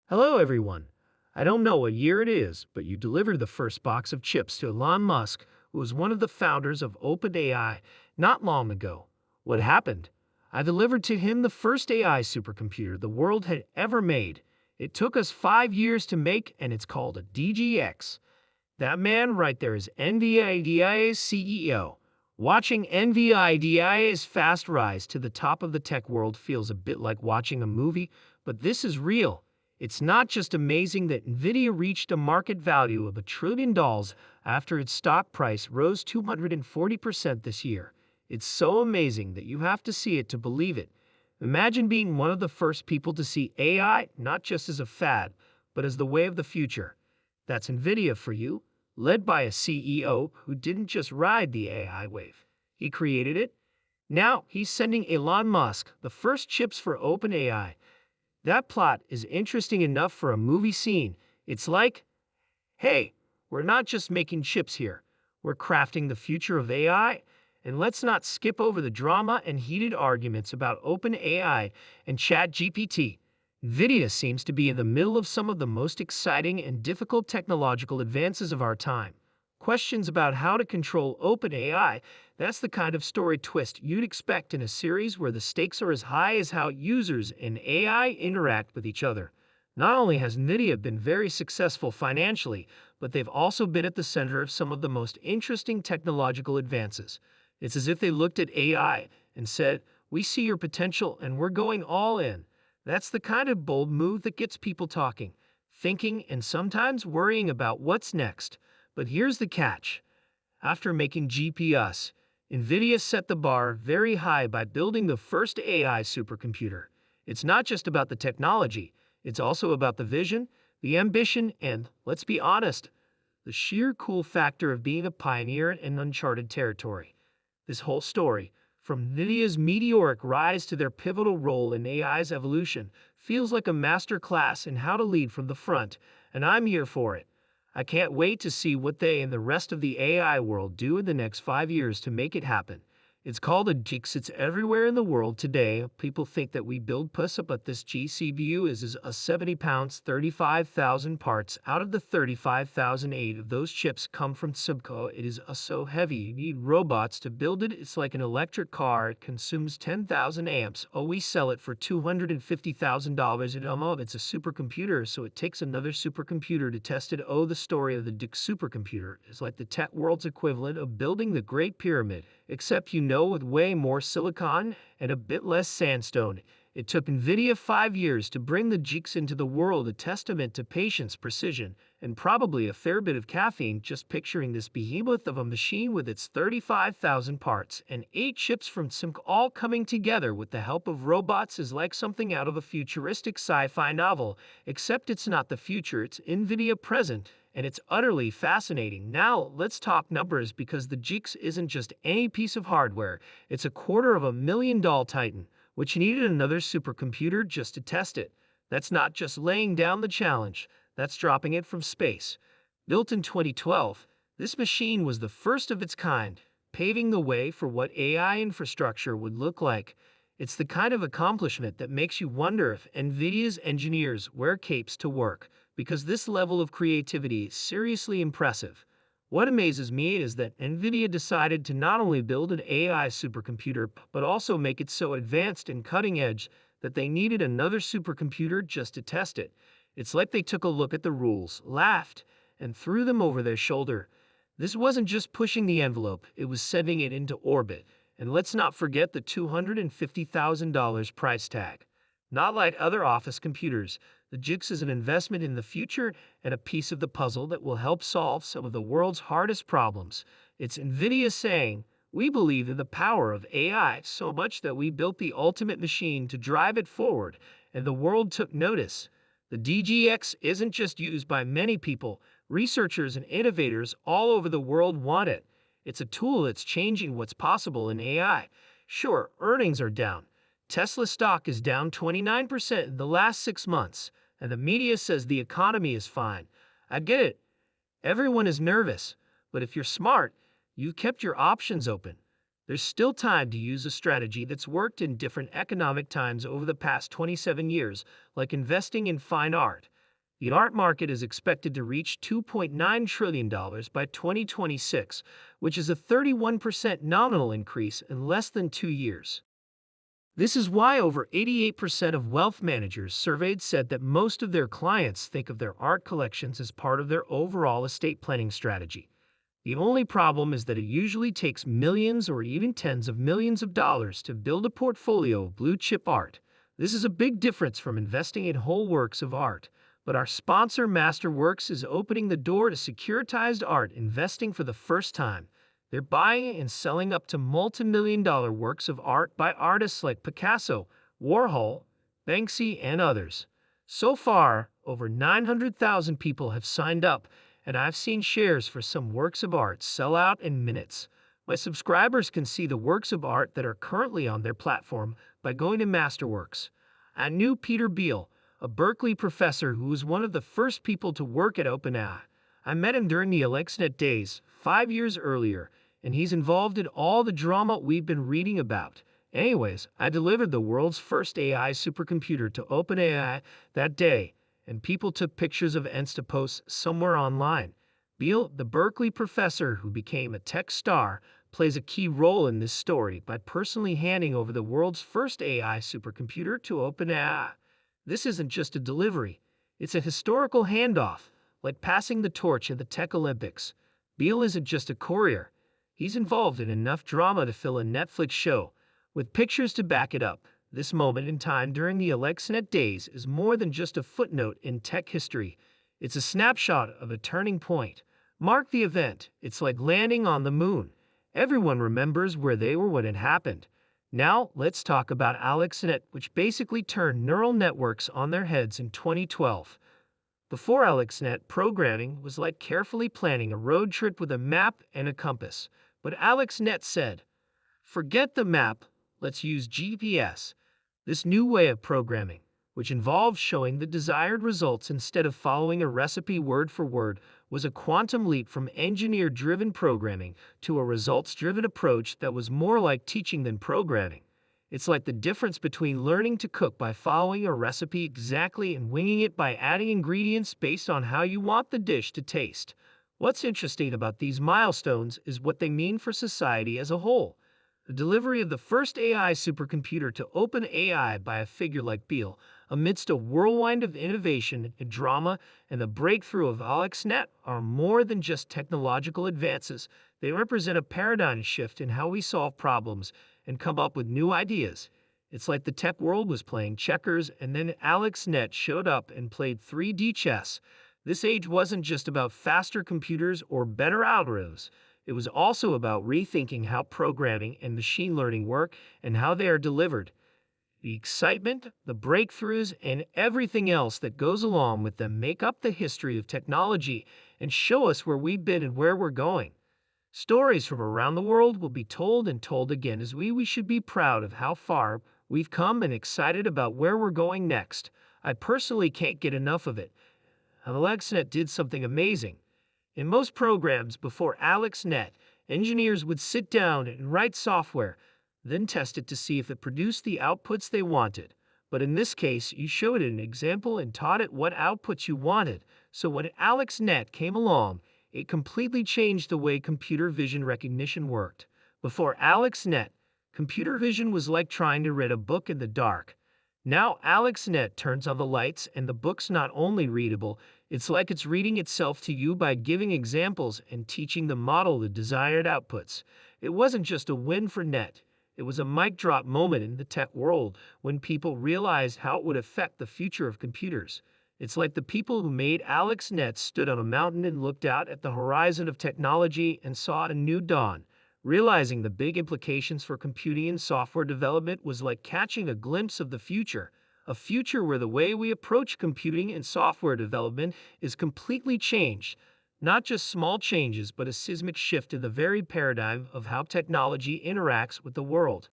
Hello, everyone. I don't know what year it is, but you delivered the first box of chips to Elon Musk, who was one of the founders of OpenAI, not long ago. What happened? I delivered to him the first AI supercomputer the world had ever made. It took us 5 years to make, and it's called a DGX. That man right there is NVIDIA's CEO. Watching NVIDIA's fast rise to the top of the tech world feels a bit like watching a movie, but this is real. It's not just amazing that NVIDIA reached a market value of $1 trillion after its stock price rose 240% this year. It's so amazing that you have to see it to believe it. Imagine being one of the first people to see AI not just as a fad, but as the way of the future. That's NVIDIA for you, led by a CEO who didn't just ride the AI wave. He created it. Now he's sending Elon Musk the first chips for OpenAI. That plot is interesting enough for a movie scene. It's like, hey, we're not just making chips here. We're crafting the future of AI. And let's not skip over the drama and heated arguments about OpenAI and ChatGPT. NVIDIA seems to be in the middle of some of the most exciting and difficult technological advances of our time. Questions about how to control OpenAI, that's the kind of story twist you'd expect in a series where the stakes are as high as how users and AI interact with each other. Not only has NVIDIA been very successful financially, but they've also been at the center of some of the most interesting technological advances. It's as if they looked at AI and said, "We see your potential and we're going all in." That's the kind of bold move that gets people talking, thinking, and sometimes worrying about what's next. But here's the catch. After making GPS, NVIDIA set the bar very high by building the first AI supercomputer. It's not just about the technology, it's also about the vision, the ambition, and, let's be honest, the sheer cool factor of being a pioneer in uncharted territory. This whole story, from NVIDIA's meteoric rise to their pivotal role in AI's evolution, feels like a master class in how to lead from the front, and I'm here for it. I can't wait to see what they and the rest of the AI world do in the next 5 years to make it happen. It's called a GPU. It's everywhere in the world today. People think that we build puss up, but this GCBU is a 70 pounds, 35,000 parts. Out of the 35,008 of those chips come from Subco. It is so heavy. You need robots to build it. It's like an electric car. It consumes 10,000 amps. Oh, we sell it for $250,000 at It's a supercomputer, so it takes another supercomputer to test it. Oh, the story of the DIC supercomputer is like the tech world's equivalent of building the Great Pyramid, except with way more silicon and a bit less sandstone. It took NVIDIA 5 years to bring the GPUs into the world, a testament to patience, precision, and probably a fair bit of caffeine. Just picturing this behemoth of a machine with its 35,000 parts and 8 chips from SIMC all coming together with the help of robots is like something out of a futuristic sci-fi novel, except it's not the future, it's NVIDIA present. And it's utterly fascinating. Now, let's talk numbers, because the GPU isn't just any piece of hardware. It's a $250,000 Titan, which needed another supercomputer just to test it. That's not just laying down the challenge, that's dropping it from space. Built in 2012, this machine was the first of its kind, paving the way for what AI infrastructure would look like. It's the kind of accomplishment that makes you wonder if NVIDIA's engineers wear capes to work, because this level of creativity is seriously impressive. What amazes me is that NVIDIA decided to not only build an AI supercomputer, but also make it so advanced and cutting edge that they needed another supercomputer just to test it. It's like they took a look at the rules, laughed, and threw them over their shoulder. This wasn't just pushing the envelope, it was sending it into orbit. And let's not forget the $250,000 price tag. Not like other office computers, the GPU is an investment in the future and a piece of the puzzle that will help solve some of the world's hardest problems. It's NVIDIA saying, "We believe in the power of AI so much that we built the ultimate machine to drive it forward," and the world took notice. The DGX isn't just used by many people. Researchers and innovators all over the world want it. It's a tool that's changing what's possible in AI. Sure, earnings are down. Tesla stock is down 29% in the last 6 months, and the media says the economy is fine. I get it. Everyone is nervous, but if you're smart, you've kept your options open. There's still time to use a strategy that's worked in different economic times over the past 27 years, like investing in fine art. The art market is expected to reach $2.9 trillion by 2026, which is a 31% nominal increase in less than 2 years. This is why over 88% of wealth managers surveyed said that most of their clients think of their art collections as part of their overall estate planning strategy. The only problem is that it usually takes millions or even tens of millions of dollars to build a portfolio of blue-chip art. This is a big difference from investing in whole works of art. But our sponsor, Masterworks, is opening the door to securitized art investing for the first time. They're buying and selling up to multi-million-dollar works of art by artists like Picasso, Warhol, Banksy, and others. So far, over 900,000 people have signed up, and I've seen shares for some works of art sell out in minutes. My subscribers can see the works of art that are currently on their platform by going to Masterworks. I knew Peter Beal, a Berkeley professor who was one of the first people to work at OpenAI. I met him during the AlexNet days, 5 years earlier, and he's involved in all the drama we've been reading about. Anyways, I delivered the world's first AI supercomputer to OpenAI that day, and people took pictures of Insta posts somewhere online. Beal, the Berkeley professor who became a tech star, plays a key role in this story by personally handing over the world's first AI supercomputer to OpenAI. This isn't just a delivery, it's a historical handoff, like passing the torch in the Tech Olympics. Beal isn't just a courier, he's involved in enough drama to fill a Netflix show, with pictures to back it up. This moment in time during the AlexNet days is more than just a footnote in tech history. It's a snapshot of a turning point. Mark the event. It's like landing on the moon. Everyone remembers where they were when it happened. Now, let's talk about AlexNet, which basically turned neural networks on their heads in 2012. Before AlexNet, programming was like carefully planning a road trip with a map and a compass. But AlexNet said, forget the map, let's use GPS. This new way of programming, which involved showing the desired results instead of following a recipe word for word, was a quantum leap from engineer-driven programming to a results-driven approach that was more like teaching than programming. It's like the difference between learning to cook by following a recipe exactly and winging it by adding ingredients based on how you want the dish to taste. What's interesting about these milestones is what they mean for society as a whole. The delivery of the first AI supercomputer to OpenAI by a figure like Beal, amidst a whirlwind of innovation and drama, and the breakthrough of AlexNet are more than just technological advances. They represent a paradigm shift in how we solve problems and come up with new ideas. It's like the tech world was playing checkers, and then AlexNet showed up and played 3D chess. This age wasn't just about faster computers or better algorithms. It was also about rethinking how programming and machine learning work and how they are delivered. The excitement, the breakthroughs, and everything else that goes along with them make up the history of technology and show us where we've been and where we're going. Stories from around the world will be told and told again as we should be proud of how far we've come and excited about where we're going next. I personally can't get enough of it. AlexNet did something amazing. In most programs before AlexNet, engineers would sit down and write software, then test it to see if it produced the outputs they wanted. But in this case, you showed it an example and taught it what outputs you wanted. So when AlexNet came along, it completely changed the way computer vision recognition worked. Before AlexNet, computer vision was like trying to read a book in the dark. Now AlexNet turns on the lights and the book's not only readable, it's like it's reading itself to you by giving examples and teaching the model the desired outputs. It wasn't just a win for Net. It was a mic drop moment in the tech world when people realized how it would affect the future of computers. It's like the people who made AlexNet stood on a mountain and looked out at the horizon of technology and saw a new dawn. Realizing the big implications for computing and software development was like catching a glimpse of the future, a future where the way we approach computing and software development is completely changed. Not just small changes, but a seismic shift in the very paradigm of how technology interacts with the world.